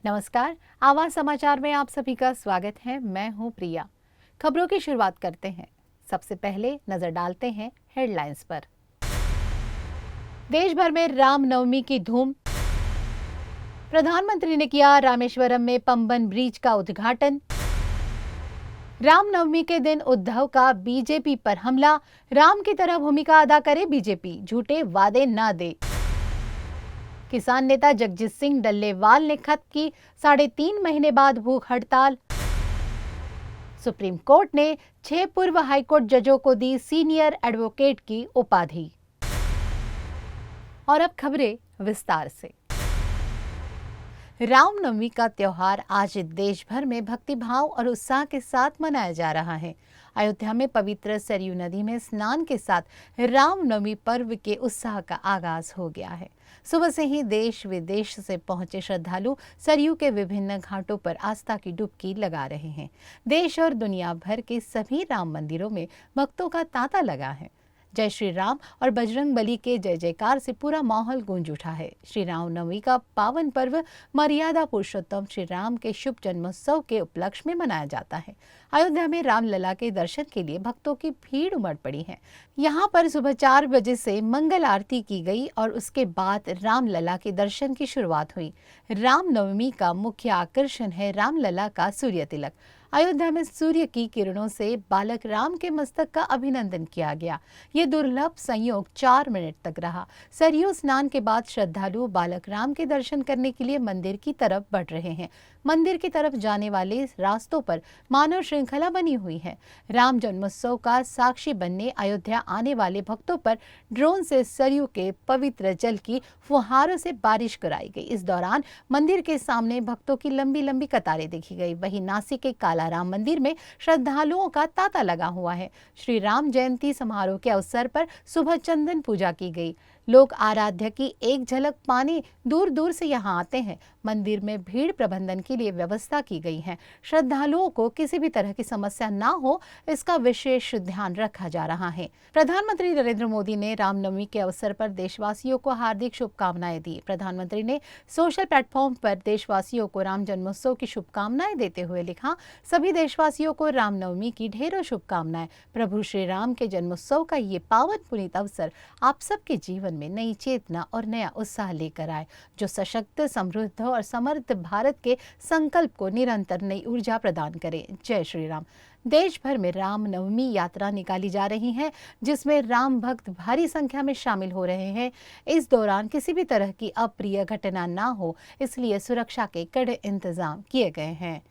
नमस्कार, आवाज समाचार में आप सभी का स्वागत है। मैं हूं प्रिया। खबरों की शुरुआत करते हैं। सबसे पहले नजर डालते हैं हेडलाइंस पर। देश भर में रामनवमी की धूम। प्रधानमंत्री ने किया रामेश्वरम में पंबन ब्रिज का उद्घाटन। रामनवमी के दिन उद्धव का बीजेपी पर हमला। राम की तरह भूमिका अदा करे बीजेपी, झूठे वादे न दे। किसान नेता जगजीत सिंह डल्लेवाल ने खत्म की 3.5 महीने बाद भूख हड़ताल। सुप्रीम कोर्ट ने 6 पूर्व हाईकोर्ट जजों को दी सीनियर एडवोकेट की उपाधि। और अब खबरें विस्तार से। रामनवमी का त्योहार आज देश भर में भक्तिभाव और उत्साह के साथ मनाया जा रहा है। अयोध्या में पवित्र सरयू नदी में स्नान के साथ रामनवमी पर्व के उत्साह का आगाज हो गया है। सुबह से ही देश विदेश से पहुंचे श्रद्धालु सरयू के विभिन्न घाटों पर आस्था की डुबकी लगा रहे हैं। देश और दुनिया भर के सभी राम मंदिरों में भक्तों का तांता लगा है। जय श्री राम और बजरंग बली के जय जयकार से पूरा माहौल गूंज उठा है। श्री रामनवमी का पावन पर्व मर्यादा पुरुषोत्तम श्री राम के शुभ जन्मोत्सव के उपलक्ष्य में मनाया जाता है। अयोध्या में रामलला के दर्शन के लिए भक्तों की भीड़ उमड़ पड़ी है। यहाँ पर सुबह 4 बजे से मंगल आरती की गई और उसके बाद रामलला के दर्शन की शुरुआत हुई। रामनवमी का मुख्य आकर्षण है रामलला का सूर्य तिलक। अयोध्या में सूर्य की किरणों से बालक राम के मस्तक का अभिनंदन किया गया। ये दुर्लभ संयोग 4 मिनट तक रहा। सरयू स्नान के बाद श्रद्धालु बालक राम के दर्शन करने के लिए मंदिर की तरफ बढ़ रहे हैं। मंदिर की तरफ जाने वाले रास्तों पर मानव श्रृंखला बनी हुई है। राम जन्मोत्सव का साक्षी बनने अयोध्या आने वाले भक्तों पर ड्रोन से सरयू के पवित्र जल की फुहारों से बारिश कराई गई। इस दौरान मंदिर के सामने भक्तों की लंबी लंबी कतारें देखी गई। वहीं नासिक के कालाराम मंदिर में श्रद्धालुओं का तांता लगा हुआ है। श्री राम जयंती समारोह के अवसर पर सुबह चंदन पूजा की गई। लोग आराध्य की एक झलक पाने दूर दूर से यहाँ आते हैं। मंदिर में भीड़ प्रबंधन के लिए व्यवस्था की गई है। श्रद्धालुओं को किसी भी तरह की समस्या ना हो, इसका विशेष ध्यान रखा जा रहा है। प्रधानमंत्री नरेंद्र मोदी ने रामनवमी के अवसर पर देशवासियों को हार्दिक शुभकामनाएं दी। प्रधानमंत्री ने सोशल प्लेटफॉर्म पर देशवासियों को राम जन्मोत्सव की शुभकामनाएं देते हुए लिखा, सभी देशवासियों को रामनवमी की ढेरों शुभकामनाएं। प्रभु श्री राम के जन्मोत्सव का ये पावन पुनीत अवसर आप सबके जीवन में नई चेतना और नया उत्साह लेकर आए, जो सशक्त, समृद्ध और समर्थ भारत के संकल्प को निरंतर नई ऊर्जा प्रदान करे। जय श्री राम। देश भर में रामनवमी यात्रा निकाली जा रही है, जिसमें राम भक्त भारी संख्या में शामिल हो रहे हैं। इस दौरान किसी भी तरह की अप्रिय घटना ना हो, इसलिए सुरक्षा के कड़े इंतजाम किए गए हैं।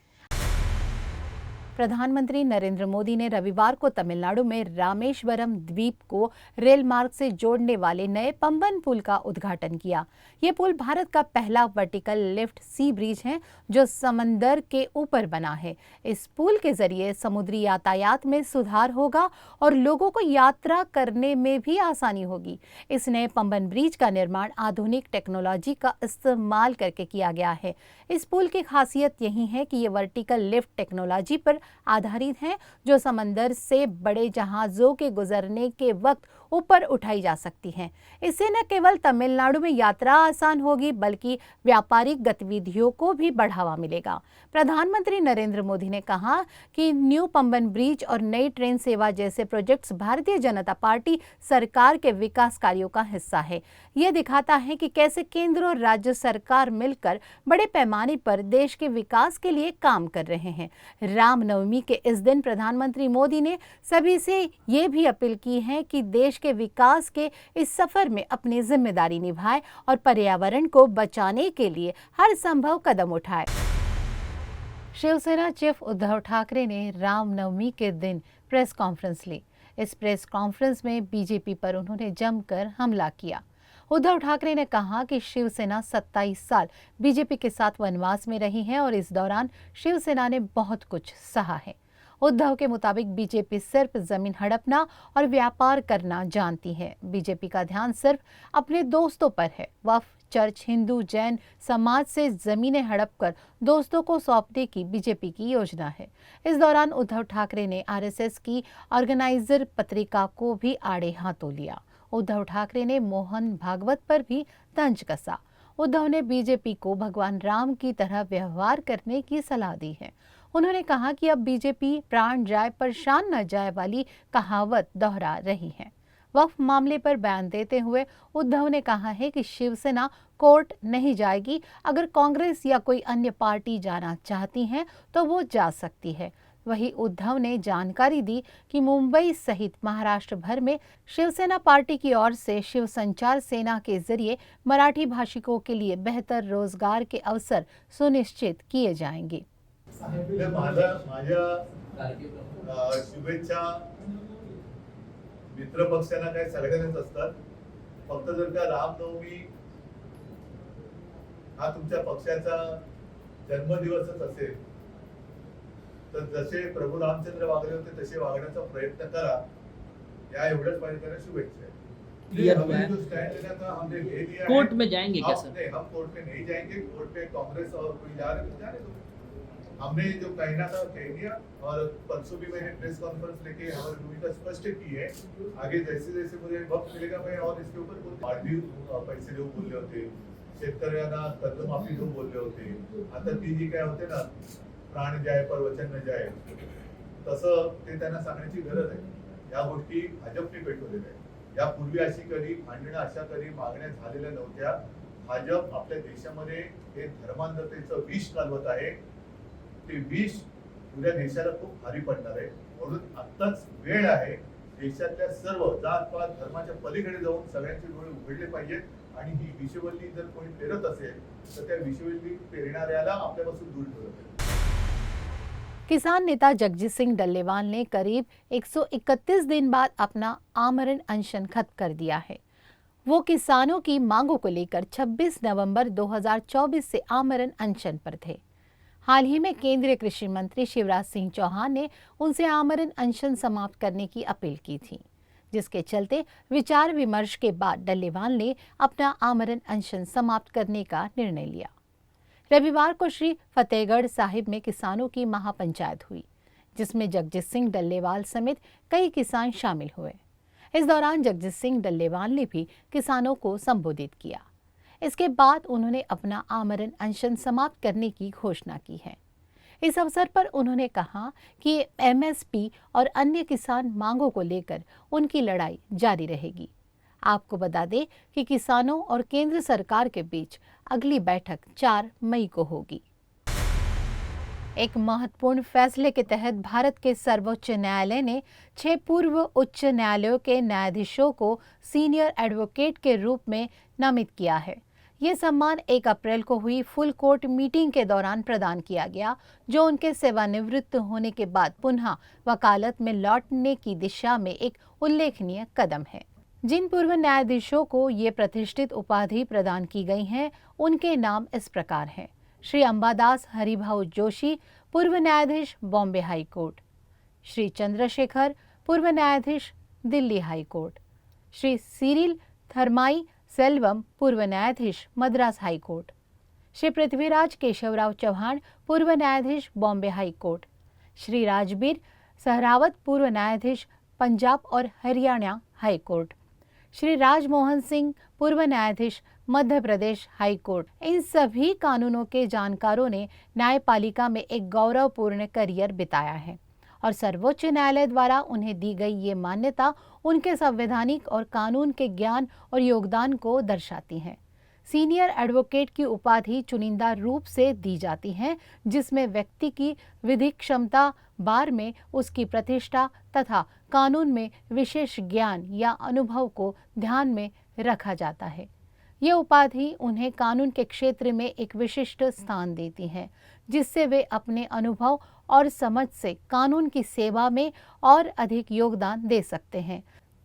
प्रधानमंत्री नरेंद्र मोदी ने रविवार को तमिलनाडु में रामेश्वरम द्वीप को रेल मार्ग से जोड़ने वाले नए पंबन पुल का उद्घाटन किया। ये पुल भारत का पहला वर्टिकल लिफ्ट सी ब्रिज है जो समंदर के ऊपर बना है। इस पुल के जरिए समुद्री यातायात में सुधार होगा और लोगों को यात्रा करने में भी आसानी होगी। इस नए पंबन ब्रिज का निर्माण आधुनिक टेक्नोलॉजी का इस्तेमाल करके किया गया है। इस पुल की खासियत यही है कि ये वर्टिकल लिफ्ट टेक्नोलॉजी पर आधारित है, जो समंदर से बड़े जहाजों के गुजरने के वक्त ऊपर उठाई जा सकती हैं। इससे न केवल तमिलनाडु में यात्रा आसान होगी, बल्कि व्यापारिक गतिविधियों को भी बढ़ावा मिलेगा। प्रधानमंत्री नरेंद्र मोदी ने कहा कि न्यू पंबन ब्रिज और नई ट्रेन सेवा जैसे प्रोजेक्ट्स भारतीय जनता पार्टी सरकार के विकास कार्यों का हिस्सा है। यह दिखाता है कि कैसे केंद्र और राज्य सरकार मिलकर बड़े पैमाने पर देश के विकास के लिए काम कर रहे हैं। रामनवमी के इस दिन प्रधानमंत्री मोदी ने सभी से ये भी अपील की है कि देश के विकास के इस सफर में अपनी जिम्मेदारी निभाए और पर्यावरण को बचाने के लिए हर संभव कदम उठाए। शिवसेना चीफ उद्धव ठाकरे ने रामनवमी के दिन प्रेस कॉन्फ्रेंस ली। इस प्रेस कॉन्फ्रेंस में बीजेपी पर उन्होंने जमकर हमला किया। उद्धव ठाकरे ने कहा कि शिवसेना 27 साल बीजेपी के साथ वनवास में रही है और इस दौरान शिवसेना ने बहुत कुछ सहा है। उद्धव के मुताबिक बीजेपी सिर्फ जमीन हड़पना और व्यापार करना जानती है। बीजेपी का ध्यान सिर्फ अपने दोस्तों पर है। वक्फ, चर्च, हिंदू, जैन समाज से जमीनें हड़प कर दोस्तों को सौंपने की बीजेपी की योजना है। इस दौरान उद्धव ठाकरे ने आरएसएस की ऑर्गेनाइजर पत्रिका को भी आड़े हाथों लिया। उद्धव ठाकरे ने मोहन भागवत पर भी तंज कसा। उद्धव ने बीजेपी को भगवान राम की तरह व्यवहार करने की सलाह दी है। उन्होंने कहा कि अब बीजेपी प्राण जाए पर शान न जाए वाली कहावत दोहरा रही है। वक्फ मामले पर बयान देते हुए उद्धव ने कहा है कि शिवसेना कोर्ट नहीं जाएगी। अगर कांग्रेस या कोई अन्य पार्टी जाना चाहती है तो वो जा सकती है। वहीं उद्धव ने जानकारी दी कि मुंबई सहित महाराष्ट्र भर में शिवसेना पार्टी की ओर से शिव संचार सेना के जरिए मराठी भाषिकों के लिए बेहतर रोजगार के अवसर सुनिश्चित किए जाएंगे। शुभेच्छा मित्र पक्षांना काय सगळ्यांनाच असतात। फक्त जर का रामनवमी हा तुमच्या पक्षाचा जन्मदिवसच असेल तर जसे प्रभू रामचंद्र वागले होते तसे वागण्याचा प्रयत्न करा, या एवढंच माझ्याकडे शुभेच्छा है। हमने जो स्टैंड लेना था हमने ले लिया है। कोर्ट में जाएंगे क्या सर? नहीं, हम कोर्ट में नहीं जाएंगे। कोर्ट में कांग्रेस और कोई जा रहे तो जाने दो। हमने जो कहना था कह दिया और परसों भी मैंने प्रेस कॉन्फ्रेंस लेके हमारी भूमिका स्पष्ट की है। आगे जैसे जैसे मुझे वक्त मिलेगा मैं और इसके ऊपर वाढीव पैसे देऊ बोलले होते, शेतकऱ्यांना कर्जमाफी देऊ बोलले होते। आता ती जी काय होते ना प्राण जाय पर वचन न जाय, तसं ते त्यांना सांगण्याची गरज आहे। या गोष्टी भाजपने पेटवलेल्या आहेत। यापूर्वी अशी कधी भांडणं अशा कधी मागण्या झालेल्या नव्हत्या। भाजप आपल्या देशामध्ये हे धर्मांधतेचं विष घालवत आहे। ते विष उद्या देशाला खूप भारी पडणार आहे। म्हणून आत्ताच वेळ आहे देशातल्या सर्व जातपात धर्माच्या पलीकडे जाऊन सगळ्यांचे डोळे उघडले पाहिजेत आणि ही विषवल्ली जर कोणी पेरत असेल तर त्या विषवल्ली पेरणाऱ्याला आपल्यापासून दूर ठेवलं पाहिजे। किसान नेता जगजीत सिंह डल्लेवाल ने करीब 131 दिन बाद अपना आमरण अनशन खत्म कर दिया है। वो किसानों की मांगों को लेकर 26 नवंबर 2024 से आमरण अनशन पर थे। हाल ही में केंद्रीय कृषि मंत्री शिवराज सिंह चौहान ने उनसे आमरण अनशन समाप्त करने की अपील की थी, जिसके चलते विचार विमर्श के बाद डल्लेवाल ने अपना आमरण अनशन समाप्त करने का निर्णय लिया। रविवार को श्री फतेहगढ़ साहिब में किसानों की महापंचायत हुई, जिसमें जगजीत सिंह डल्लेवाल समेत कई किसान शामिल हुए। इस दौरान जगजीत सिंह डल्लेवाल ने भी किसानों को संबोधित किया। इसके बाद उन्होंने अपना आमरण अनशन समाप्त करने की घोषणा की है। इस अवसर पर उन्होंने कहा कि एमएसपी और अन्य किसान मांगों को लेकर उनकी लड़ाई जारी रहेगी। आपको बता दें कि किसानों और केंद्र सरकार के बीच अगली बैठक 4 मई को होगी। एक महत्वपूर्ण फैसले के तहत भारत के सर्वोच्च न्यायालय ने 6 पूर्व उच्च न्यायालयों के न्यायाधीशों को सीनियर एडवोकेट के रूप में नामित किया है। ये सम्मान 1 अप्रैल को हुई फुल कोर्ट मीटिंग के दौरान प्रदान किया गया, जो उनके सेवानिवृत्त होने के बाद पुनः वकालत में लौटने की दिशा में एक उल्लेखनीय कदम है। जिन पूर्व न्यायाधीशों को ये प्रतिष्ठित उपाधि प्रदान की गई है, उनके नाम इस प्रकार हैं। श्री अंबादास हरिभाऊ जोशी, पूर्व न्यायाधीश बॉम्बे हाई कोर्ट। श्री चंद्रशेखर, पूर्व न्यायाधीश दिल्ली हाई कोर्ट। श्री सिरिल थर्माई सेल्वम, पूर्व न्यायाधीश मद्रास हाई कोर्ट। श्री पृथ्वीराज केशवराव चौहान, पूर्व न्यायाधीश बॉम्बे हाई कोर्ट। श्री राजबीर सहरावत, पूर्व न्यायाधीश पंजाब और हरियाणा हाई कोर्ट। श्री राजमोहन सिंह, पूर्व न्यायाधीश मध्य प्रदेश हाई कोर्ट। इन सभी कानूनों के जानकारों ने न्यायपालिका में एक गौरवपूर्ण करियर बिताया है और सर्वोच्च न्यायालय द्वारा उन्हें दी गई ये मान्यता उनके संवैधानिक और कानून के ज्ञान और योगदान को दर्शाती है। सीनियर एडवोकेट की उपाधि चुनिंदा रूप से दी जाती है, जिसमें व्यक्ति की विधिक क्षमता, बार में उसकी प्रतिष्ठा तथा कानून में विशेष ज्ञान या अनुभव को ध्यान में रखा जाता है। ये उपाधि उन्हें कानून के क्षेत्र में एक विशिष्ट स्थान देती है, जिससे वे अपने अनुभव और समझ से कानून की सेवा में और अधिक योगदान दे सकते हैं।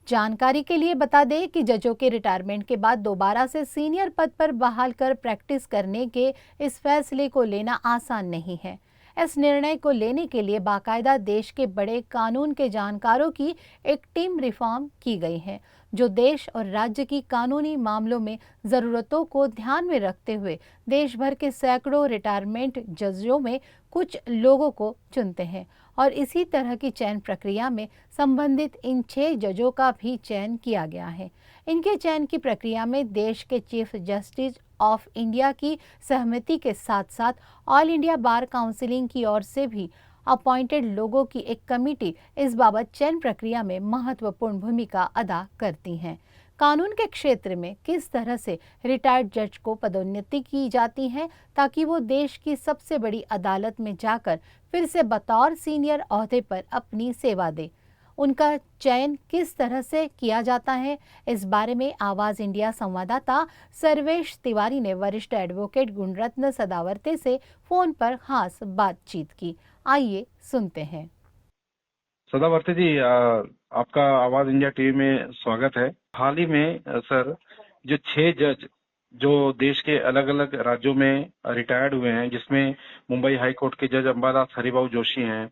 जानकारी के लिए बता दें कि जजों के रिटायरमेंट के बाद दोबारा से सीनियर पद पर बहाल कर प्रैक्टिस करने के इस फैसले को लेना आसान नहीं है। इस निर्णय को लेने के लिए बाकायदा देश के बड़े कानून के जानकारों की एक टीम रिफॉर्म की गई है, जो देश और राज्य की कानूनी मामलों में ज़रूरतों को ध्यान में रखते हुए देश भर के सैकड़ों रिटायरमेंट जजों में कुछ लोगों को चुनते हैं और इसी तरह की चयन प्रक्रिया में संबंधित इन 6 जजों का भी चयन किया गया है। इनके चयन की प्रक्रिया में देश के चीफ जस्टिस ऑफ इंडिया की सहमति के साथ साथ ऑल इंडिया बार काउंसिलिंग की ओर से भी अपॉइंटेड लोगों की एक कमेटी इस बाबत चयन प्रक्रिया में महत्वपूर्ण भूमिका अदा करती हैं। कानून के क्षेत्र में किस तरह से रिटायर्ड जज को पदोन्नति की जाती है ताकि वो देश की सबसे बड़ी अदालत में जाकर फिर से बतौर सीनियर ओहदे पर अपनी सेवा दे, उनका चयन किस तरह से किया जाता है, इस बारे में आवाज इंडिया संवाददाता सर्वेश तिवारी ने वरिष्ठ एडवोकेट गुणरत्न सदावर्ते से फोन पर खास बातचीत की। आइए सुनते हैं। सदावर्ते जी, आपका आवाज इंडिया टीवी में स्वागत है। हाल ही में सर, जो 6 जज जो देश के अलग अलग राज्यों में रिटायर्ड हुए हैं, जिसमें मुंबई हाई कोर्ट के जज अंबादास हरिभाऊ जोशी हैं,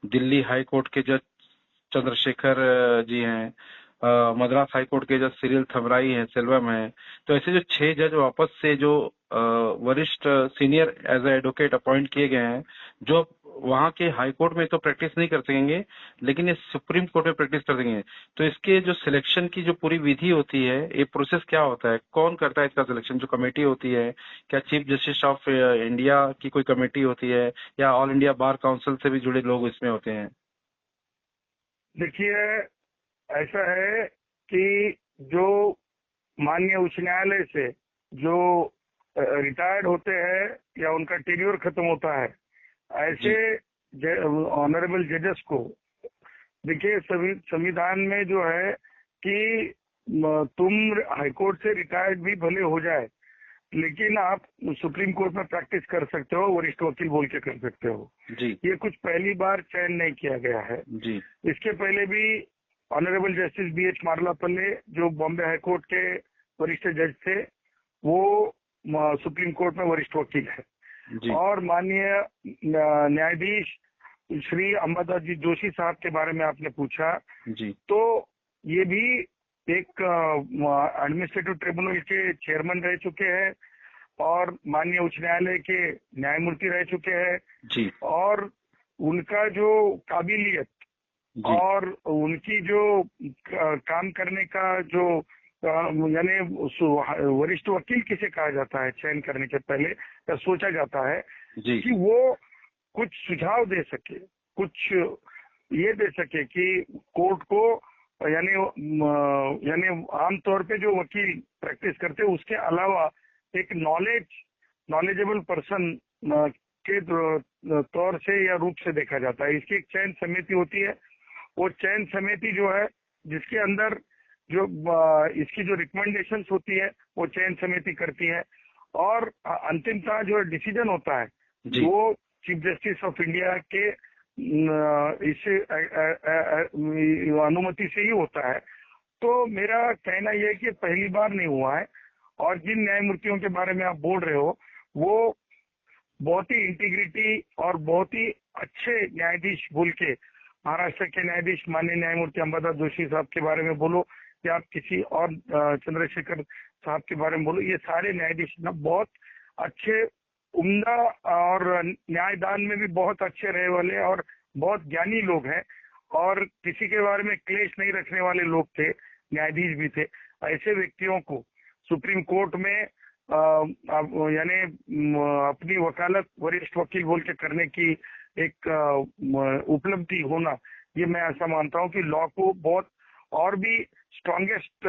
दिल्ली हाई कोर्ट के जज चंद्रशेखर जी हैं, मद्रास हाई कोर्ट के जज सिरिल थमराई हैं, सेल्वम हैं। तो ऐसे जो 6 जज वापस से जो वरिष्ठ senior as a advocate appoint किए गए हैं, जो वहां के हाई कोर्ट में तो प्रैक्टिस नहीं कर सकेंगे लेकिन ये सुप्रीम कोर्ट में प्रैक्टिस कर सकेंगे। तो इसके जो सिलेक्शन की जो पूरी विधि होती है, ये प्रोसेस क्या होता है, कौन करता है इसका सिलेक्शन? जो कमेटी होती है, क्या चीफ जस्टिस ऑफ इंडिया की कोई कमेटी होती है या ऑल इंडिया बार काउंसिल से भी जुड़े लोग इसमें होते हैं? देखिए, ऐसा है कि जो माननीय उच्च न्यायालय से जो रिटायर्ड होते हैं या उनका टेन्योर खत्म होता है, ऐसे ऑनरेबल जजेस को, देखिए संविधान में जो है कि तुम हाईकोर्ट से रिटायर्ड भी भले हो जाए लेकिन आप सुप्रीम कोर्ट में प्रैक्टिस कर सकते हो, वरिष्ठ वकील बोल के कर सकते हो जी। ये कुछ पहली बार चयन नहीं किया गया है जी। इसके पहले भी ऑनरेबल जस्टिस BH मार्लापल्ले जो बॉम्बे हाईकोर्ट के वरिष्ठ जज थे, वो सुप्रीम कोर्ट में वरिष्ठ वकील है जी। और माननीय न्यायाधीश श्री अंबादास जी जोशी साहब के बारे में आपने पूछा जी। तो ये भी एक एडमिनिस्ट्रेटिव ट्रिब्यूनल के चेयरमैन रह चुके हैं और माननीय उच्च न्यायालय के न्यायमूर्ति रह चुके हैं जी। और उनका जो काबिलियत और उनकी जो काम करने का जो यानी वरिष्ठ वकील किसे कहा जाता है चयन करने के पहले या सोचा जाता है जी। कि वो कुछ सुझाव दे सके, कुछ ये दे सके कि कोर्ट को यानी आमतौर पे जो वकील प्रैक्टिस करते हैं उसके अलावा एक नॉलेजेबल पर्सन के तौर से या रूप से देखा जाता है। इसकी एक चयन समिति होती है, वो चयन समिति जो है जिसके अंदर जो इसकी जो रिकमेंडेशंस होती है वो चयन समिति करती है और अंतिमतः जो डिसीजन होता है वो चीफ जस्टिस ऑफ इंडिया के इसे अनुमति से ही होता है। तो मेरा कहना यह है कि पहली बार नहीं हुआ है और जिन न्यायमूर्तियों के बारे में आप बोल रहे हो वो बहुत ही इंटीग्रिटी और बहुत ही अच्छे न्यायाधीश बोल के, महाराष्ट्र के न्यायाधीश माननीय न्यायमूर्ति अंबादास जोशी साहब के बारे में बोलो या आप किसी और चंद्रशेखर साहब के बारे में बोलो, ये सारे न्यायाधीश ना बहुत अच्छे, उम्दा और न्यायदान में भी बहुत अच्छे रहे वाले और बहुत ज्ञानी लोग हैं और किसी के बारे में क्लेश नहीं रखने वाले लोग थे, न्यायाधीश भी थे। ऐसे व्यक्तियों को सुप्रीम कोर्ट में यानी अपनी वकालत वरिष्ठ वकील बोल के करने की एक उपलब्धि होना, ये मैं ऐसा मानता हूँ कि लॉ को बहुत और भी स्ट्रॉन्गेस्ट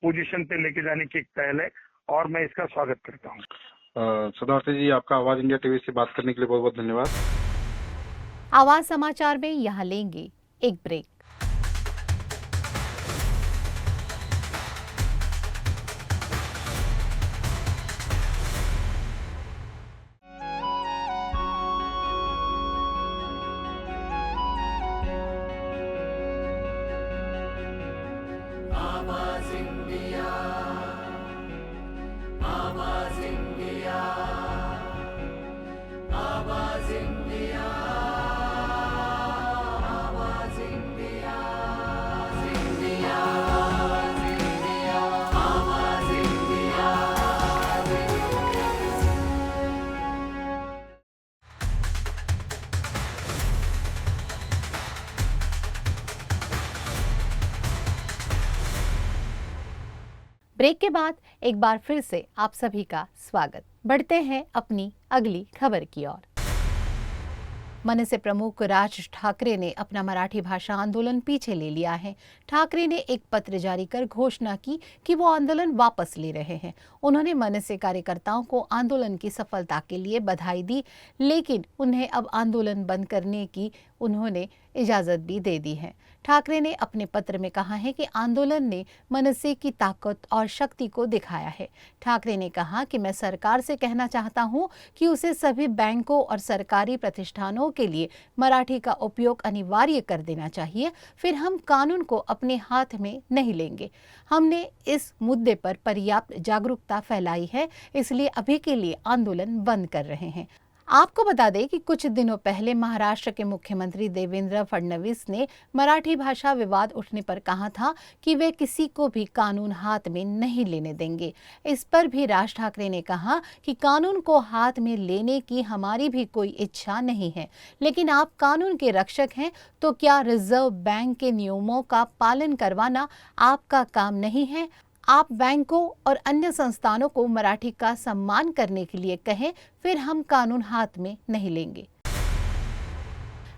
पोजीशन पे लेके जाने की एक पहल है और मैं इसका स्वागत करता हूँ। सदावर्ते जी, आपका आवाज इंडिया टीवी से बात करने के लिए बहुत बहुत धन्यवाद। आवाज समाचार में यहाँ लेंगे एक ब्रेक। ब्रेक के बाद एक बार फिर से आप सभी का स्वागत। बढ़ते हैं अपनी अगली खबर की ओर। मनसे प्रमुख राज ठाकरे ने अपना मराठी भाषा आंदोलन पीछे ले लिया है। ठाकरे ने एक पत्र जारी कर घोषणा की कि वो आंदोलन वापस ले रहे हैं। उन्होंने मनसे कार्यकर्ताओं को आंदोलन की सफलता के लिए बधाई दी, लेकिन उन्हें अब आंदोलन बंद करने की उन्होंने इजाजत भी दे दी है। ठाकरे ने अपने पत्र में कहा है कि आंदोलन ने मनसे की ताकत और शक्ति को दिखाया है। ठाकरे ने कहा कि मैं सरकार से कहना चाहता हूं कि उसे सभी बैंकों और सरकारी प्रतिष्ठानों के लिए मराठी का उपयोग अनिवार्य कर देना चाहिए, फिर हम कानून को अपने हाथ में नहीं लेंगे। हमने इस मुद्दे पर पर्याप्त जागरूकता फैलाई है, इसलिए अभी के लिए आंदोलन बंद कर रहे हैं। आपको बता दें कि कुछ दिनों पहले महाराष्ट्र के मुख्यमंत्री देवेंद्र फडणवीस ने मराठी भाषा विवाद उठने पर कहा था कि वे किसी को भी कानून हाथ में नहीं लेने देंगे। इस पर भी राज ठाकरे ने कहा कि कानून को हाथ में लेने की हमारी भी कोई इच्छा नहीं है, लेकिन आप कानून के रक्षक हैं, तो क्या रिजर्व बैंक के नियमों का पालन करवाना आपका काम नहीं है? आप बैंकों और अन्य संस्थानों को मराठी का सम्मान करने के लिए कहें, फिर हम कानून हाथ में नहीं लेंगे।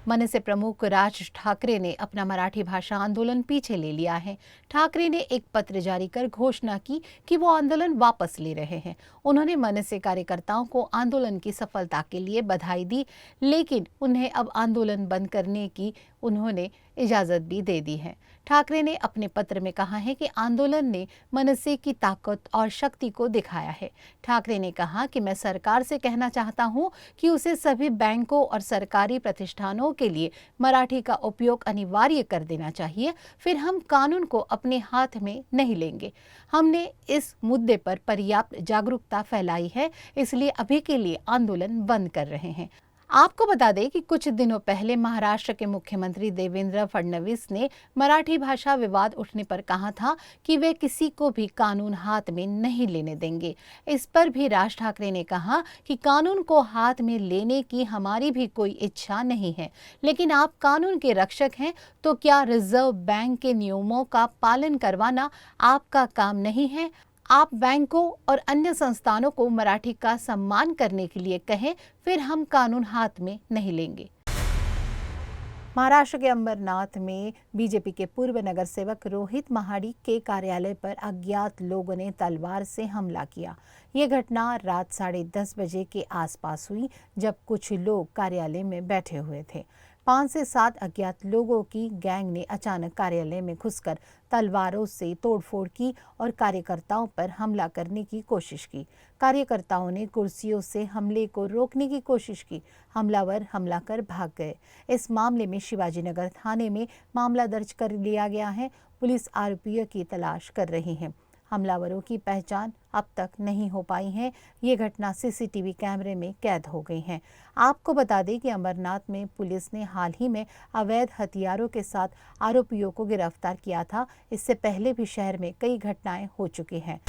मनसे प्रमुख राज ठाकरे ने अपना मराठी भाषा आंदोलन पीछे ले लिया है। ठाकरे ने एक पत्र जारी कर घोषणा की कि वो आंदोलन वापस ले रहे हैं। उन्होंने मनसे कार्यकर्ताओं को आंदोलन की सफलता के लिए बधाई दी, लेकिन उन्हें अब आंदोलन बंद करने की उन्होंने इजाजत भी दे दी है। ठाकरे ने अपने पत्र में कहा है कि आंदोलन ने मनसे की ताकत और शक्ति को दिखाया है। ठाकरे ने कहा कि मैं सरकार से कहना चाहता हूं कि उसे सभी बैंकों और सरकारी प्रतिष्ठानों के लिए मराठी का उपयोग अनिवार्य कर देना चाहिए, फिर हम कानून को अपने हाथ में नहीं लेंगे। हमने इस मुद्दे पर पर्याप्त जागरूकता फैलाई है, इसलिए अभी के लिए आंदोलन बंद कर रहे हैं। आपको बता दें कि कुछ दिनों पहले महाराष्ट्र के मुख्यमंत्री देवेंद्र फडणवीस ने मराठी भाषा विवाद उठने पर कहा था कि वे किसी को भी कानून हाथ में नहीं लेने देंगे। इस पर भी राज ठाकरे ने कहा कि कानून को हाथ में लेने की हमारी भी कोई इच्छा नहीं है, लेकिन आप कानून के रक्षक हैं, तो क्या रिजर्व बैंक के नियमों का पालन करवाना आपका काम नहीं है? आप बैंकों और अन्य संस्थानों को मराठी का सम्मान करने के लिए कहें, फिर हम कानून हाथ में नहीं लेंगे। महाराष्ट्र के अंबरनाथ में बीजेपी के पूर्व नगर सेवक रोहित महाड़ी के कार्यालय पर अज्ञात लोगों ने तलवार से हमला किया। ये घटना रात 10:30 बजे के आसपास हुई, जब कुछ लोग कार्यालय में बैठे हुए थे। 5 से 7 अज्ञात लोगों की गैंग ने अचानक कार्यालय में घुसकर तलवारों से तोड़फोड़ की और कार्यकर्ताओं पर हमला करने की कोशिश की। कार्यकर्ताओं ने कुर्सियों से हमले को रोकने की कोशिश की। हमलावर हमला कर भाग गए। इस मामले में शिवाजीनगर थाने में मामला दर्ज कर लिया गया है। पुलिस आरोपियों की तलाश कर रही है। हमलावरों की पहचान अब तक नहीं हो पाई है। ये घटना सीसीटीवी कैमरे में कैद हो गई है। आपको बता दें कि अंबरनाथ में पुलिस ने हाल ही में अवैध हथियारों के साथ आरोपियों को गिरफ्तार किया था। इससे पहले भी शहर में कई घटनाएं हो चुकी हैं।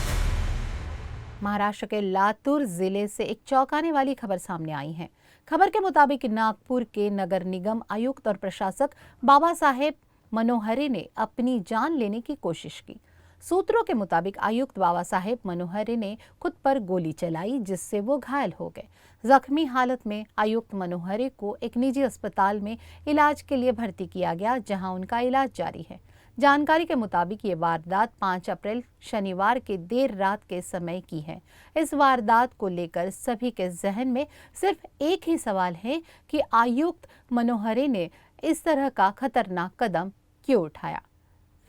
महाराष्ट्र के लातूर जिले से एक चौंकाने वाली खबर सामने आई है। खबर के मुताबिक नागपुर के नगर निगम आयुक्त और प्रशासक बाबा साहेब मनोहरे ने अपनी जान लेने की कोशिश की। सूत्रों के मुताबिक आयुक्त बाबा साहेब मनोहरे ने खुद पर गोली चलाई, जिससे वो घायल हो गए। जख्मी हालत में आयुक्त मनोहरे को एक निजी अस्पताल में इलाज के लिए भर्ती किया गया, जहां उनका इलाज जारी है। जानकारी के मुताबिक ये वारदात 5 अप्रैल शनिवार के देर रात के समय की है। इस वारदात को लेकर सभी के जहन में सिर्फ एक ही सवाल है कि आयुक्त मनोहरे ने इस तरह का खतरनाक कदम क्यों उठाया।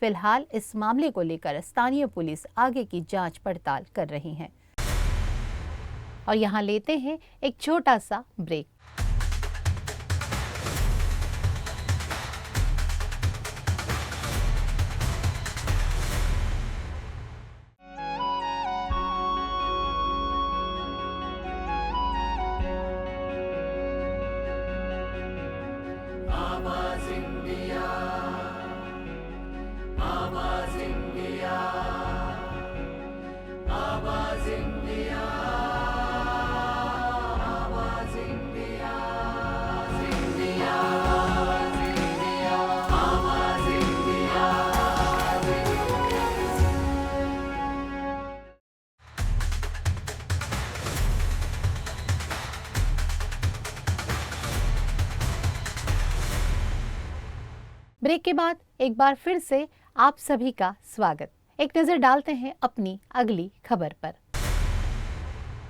फिलहाल इस मामले को लेकर स्थानीय पुलिस आगे की जांच पड़ताल कर रही है। और यहाँ लेते हैं एक छोटा सा ब्रेक। ब्रेक के बाद एक बार फिर से आप सभी का स्वागत। एक नजर डालते हैं अपनी अगली खबर पर।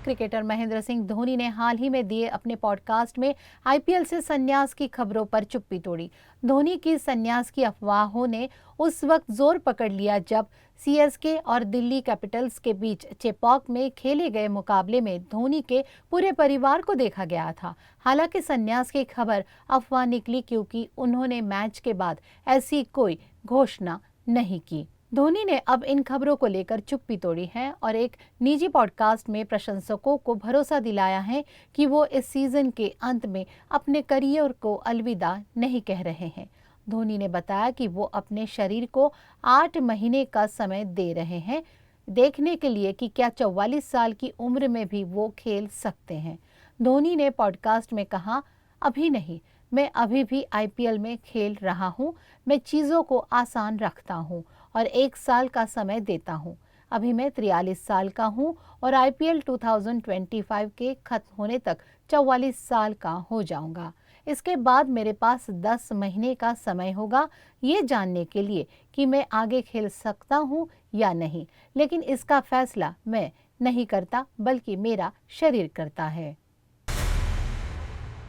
क्रिकेटर महेंद्र सिंह धोनी ने हाल ही में दिए अपने पॉडकास्ट में आईपीएल से संन्यास की खबरों पर चुप्पी तोड़ी। धोनी की संन्यास की अफवाहों ने उस वक्त जोर पकड़ लिया जब सीएसके और दिल्ली कैपिटल्स के बीच चेपॉक में खेले गए मुकाबले में धोनी के पूरे परिवार को देखा गया था। हालांकि संन्यास की खबर अफवाह निकली क्योंकि उन्होंने मैच के बाद ऐसी कोई घोषणा नहीं की। धोनी ने अब इन खबरों को लेकर चुप्पी तोड़ी है और एक निजी पॉडकास्ट में प्रशंसकों को भरोसा दिलाया है कि वो इस सीजन के अंत में अपने करियर को अलविदा नहीं कह रहे हैं। धोनी ने बताया कि वो अपने शरीर को 8 महीने का समय दे रहे हैं देखने के लिए कि क्या 44 साल की उम्र में भी वो खेल सकते हैं। धोनी ने पॉडकास्ट में कहा, अभी नहीं, मैं अभी भी आईपीएल में खेल रहा हूँ। मैं चीज़ों को आसान रखता हूँ और 1 साल का समय देता हूँ। अभी मैं 43 साल का हूँ और आईपीएल 2025 के खत्म होने तक 44 साल का हो जाऊँगा। इसके बाद मेरे पास 10 महीने का समय होगा ये जानने के लिए कि मैं आगे खेल सकता हूँ या नहीं, लेकिन इसका फैसला मैं नहीं करता बल्कि मेरा शरीर करता है।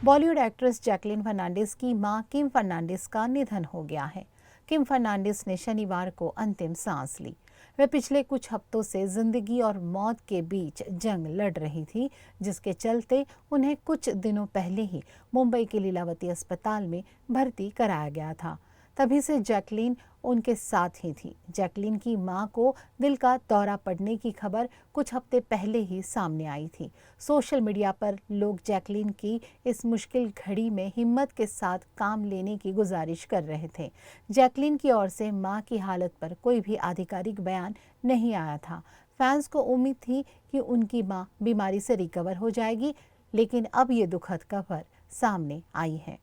बॉलीवुड एक्ट्रेस जैकलीन फर्नांडिस की मां किम फर्नांडिस का निधन हो गया है। किम फर्नांडिस ने शनिवार को अंतिम सांस ली। वे पिछले कुछ हफ्तों से जिंदगी और मौत के बीच जंग लड़ रही थी, जिसके चलते उन्हें कुछ दिनों पहले ही मुंबई के लीलावती अस्पताल में भर्ती कराया गया था। तभी से जैकलीन उनके साथ ही थी। जैकलीन की मां को दिल का दौरा पड़ने की खबर कुछ हफ्ते पहले ही सामने आई थी। सोशल मीडिया पर लोग जैकलीन की इस मुश्किल घड़ी में हिम्मत के साथ काम लेने की गुजारिश कर रहे थे। जैकलीन की ओर से मां की हालत पर कोई भी आधिकारिक बयान नहीं आया था। फैंस को उम्मीद थी कि उनकी मां बीमारी से रिकवर हो जाएगी, लेकिन अब ये दुखद खबर सामने आई है।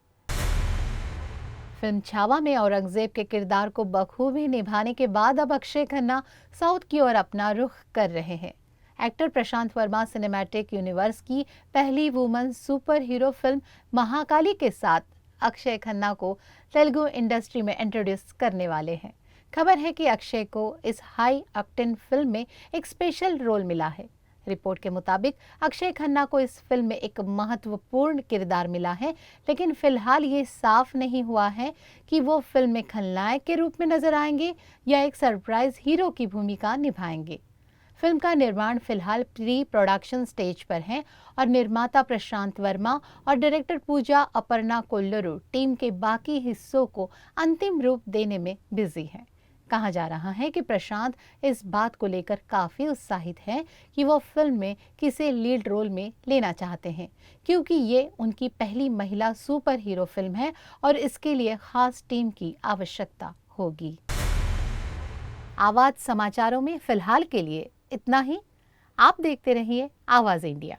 फिल्म छावा में औरंगजेब के किरदार को बखूबी निभाने के बाद अब अक्षय खन्ना साउथ की ओर अपना रुख कर रहे हैं। एक्टर प्रशांत वर्मा सिनेमैटिक यूनिवर्स की पहली woman super hero film Mahakali के साथ अक्षय खन्ना को तेलुगु इंडस्ट्री में इंट्रोड्यूस करने वाले हैं। खबर है कि अक्षय को इस हाई ऑक्टेन फिल्म में एक स्पेशल रोल मिला है। रिपोर्ट के मुताबिक अक्षय खन्ना को इस फिल्म में एक महत्वपूर्ण किरदार मिला है, लेकिन फिलहाल ये साफ नहीं हुआ है कि वो फिल्म में खलनायक के रूप में नजर आएंगे या एक सरप्राइज हीरो की भूमिका निभाएंगे। फिल्म का निर्माण फिलहाल प्री प्रोडक्शन स्टेज पर है और निर्माता प्रशांत वर्मा और डायरेक्टर पूजा अपर्णा कोल्लरू टीम के बाकी हिस्सों को अंतिम रूप देने में बिजी हैं। कहा जा रहा है कि प्रशांत इस बात को लेकर काफी उत्साहित हैं कि वो फिल्म में किसे लीड रोल में लेना चाहते हैं, क्योंकि ये उनकी पहली महिला सुपर हीरो फिल्म है और इसके लिए खास टीम की आवश्यकता होगी। आवाज समाचारों में फिलहाल के लिए इतना ही। आप देखते रहिए आवाज इंडिया।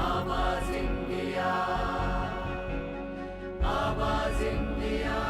आवाज इंडिया, आवाज इंडिया।